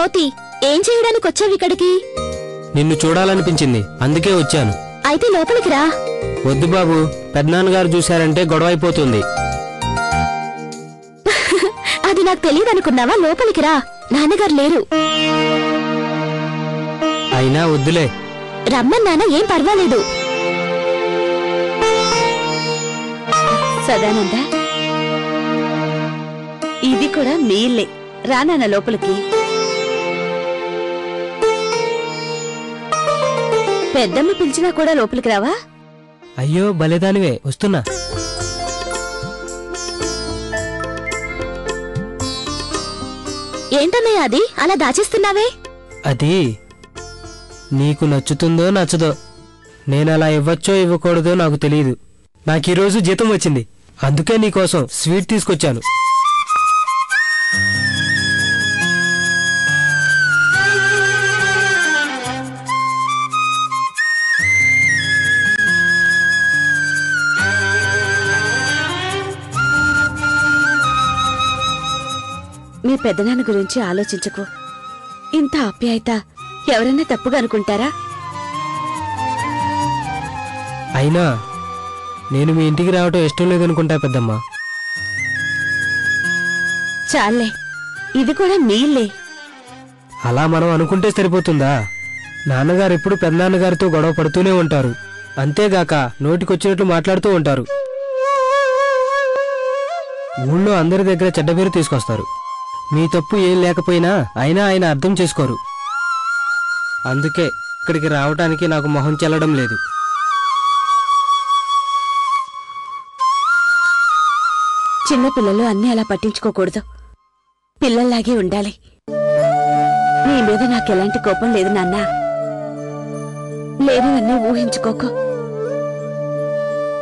కోతి, ఏం చేయడానికి వచ్చావు ఇక్కడికి? నిన్ను చూడాలనిపించింది, అందుకే వచ్చాను. అయితే లోపలికి రా. వద్దు బాబు, పెద్దనాన్నగారు చూశారంటే గొడవ అయిపోతుంది. అది నాకు తెలియదనుకున్నావా? లోపలికి రా, నాన్నగారు లేరు. అయినా వద్దులే. రమ్మన్నానా, ఏం పర్వాలేదు. సదానంద, ఇది కూడా మీ ఇల్లే. రానాన్న లోపలికి. పెద్దమ్మ పిలిచినా కూడా లోపలికి రావా? అయ్యో భలేదానివే, వస్తున్నా. ఏంటన్నయ్య అది అలా దాచేస్తున్నావే? అది నీకు నచ్చుతుందో నచ్చదో, నేనలా ఇవ్వచ్చో ఇవ్వకూడదో నాకు తెలియదు. నాకీరోజు జీతం వచ్చింది, అందుకే నీకోసం స్వీట్ తీసుకొచ్చాను. మీ పెద్దనాన్న గురించి ఆలోచించకు. ఇంత ఆప్యాయత ఎవరైనా తప్పుగా అనుకుంటారా? అయినా నేను మీ ఇంటికి రావటం ఇష్టం లేదనుకుంటా పెద్దమ్మా. చాలే, ఇది కూడా మీ ఇల్లే. అలా మనం అనుకుంటే సరిపోతుందా? నాన్నగారు ఎప్పుడు పెద్దనాన్నగారితో గొడవ పడుతూనే ఉంటారు, అంతేగాక నోటికొచ్చినట్లు మాట్లాడుతూ ఉంటారు. ఊళ్ళో అందరి దగ్గర చెడ్డ పేరు తీసుకొస్తారు. మీ తప్పు ఏం లేకపోయినా అయినా ఆయన అర్థం చేసుకోరు. అందుకే ఇక్కడికి రావటానికి నాకు మొహం చెల్లడం లేదు. చిన్నపిల్లలు అన్నీ అలా పట్టించుకోకూడదు, పిల్లల్లాగే ఉండాలి. నీ మీద నాకెలాంటి కోపం లేదు నాన్నా. లేనివన్నీ ఊహించుకోకు.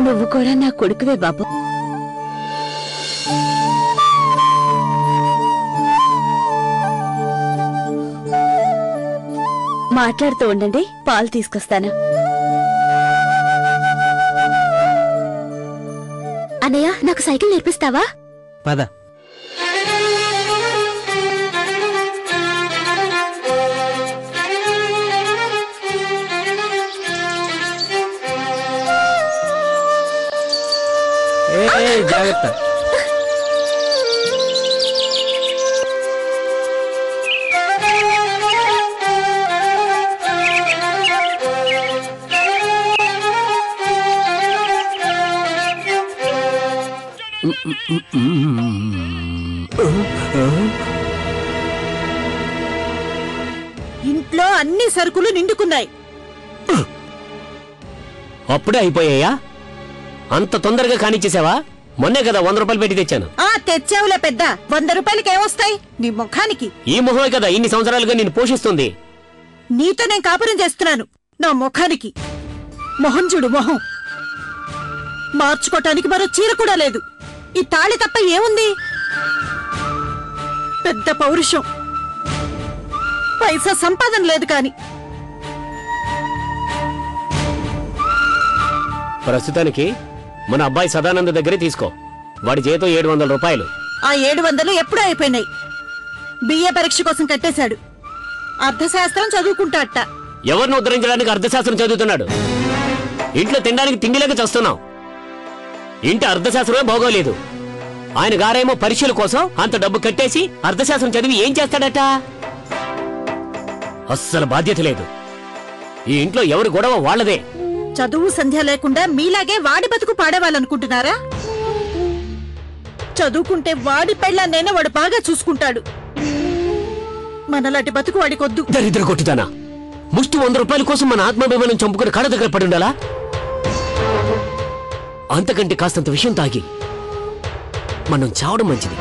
నువ్వు కూడా నా కొడుకువే బాబు. మాట్లాడుతూ ఉండండి, పాలు తీసుకొస్తాను. అన్నయ్య, నాకు సైకిల్ నేర్పిస్తావా? పద. జాగ్రత్త. ఇంట్లో అన్ని సరుకులు నిండుకున్నాయి. అప్పుడే అయిపోయాయా? అంత తొందరగా కానిచ్చేసావా? మొన్నే కదా 100 రూపాయలు పెట్టి తెచ్చాను. తెచ్చావులే పెద్ద, 100 రూపాయలకి ఏమొస్తాయి నీ ముఖానికి? ఈ మొహమే కదా ఇన్ని సంవత్సరాలుగా నేను పోషిస్తుంది. నీతో నేను కాపురం చేస్తున్నాను, నా ముఖానికి మొహం చూడు. మొహం మార్చుకోటానికి మరో చీర కూడా లేదు. ఈ తాళి తప్ప ఏముంది? పెద్ద పౌరుషం, పైసా సంపాదన లేదు కాని. ప్రస్తుతానికి మన అబ్బాయి సదానంద దగ్గరే తీసుకో. వాడి జీతం 700 రూపాయలు. ఆ 700 ఎప్పుడూ అయిపోయినాయి. బిఏ పరీక్ష కోసం కట్టేశాడు. అర్థశాస్త్రం చదువుకుంటాట. ఎవరిని ఉద్ధరించడానికి అర్థశాస్త్రం చదువుతున్నాడు? ఇంట్లో తినడానికి తిండిలేక చస్తున్నాం. ఇంటి అర్థశాస్త్రమే బాగోలేదు. ఆయన గారేమో పరీక్షల కోసం అంత డబ్బు కట్టేసి అర్థశాస్త్రం చదివి ఏం చేస్తాడట? అస్సలు బాధ్యత లేదు. ఈ ఇంట్లో ఎవరి గొడవ వాళ్లదే. చదువు సంధ్య లేకుండా మీలాగే వాడి బతుకు పాడేవాళ్ళనుకుంటున్నారా? చదువుకుంటే వాడి పెళ్ళాన్నైనా వాడు బాగా చూసుకుంటాడు. మనలాంటి బతుకు వాడికొద్దు. దరిద్ర కొట్టుదానా, ముష్టి 100 రూపాయల కోసం మన ఆత్మాభిమానం చంపుకుని కడ దగ్గర పడుండాలా? అంతకంటే కాస్తంత విషయం తాగి మనం చావడం మంచిది.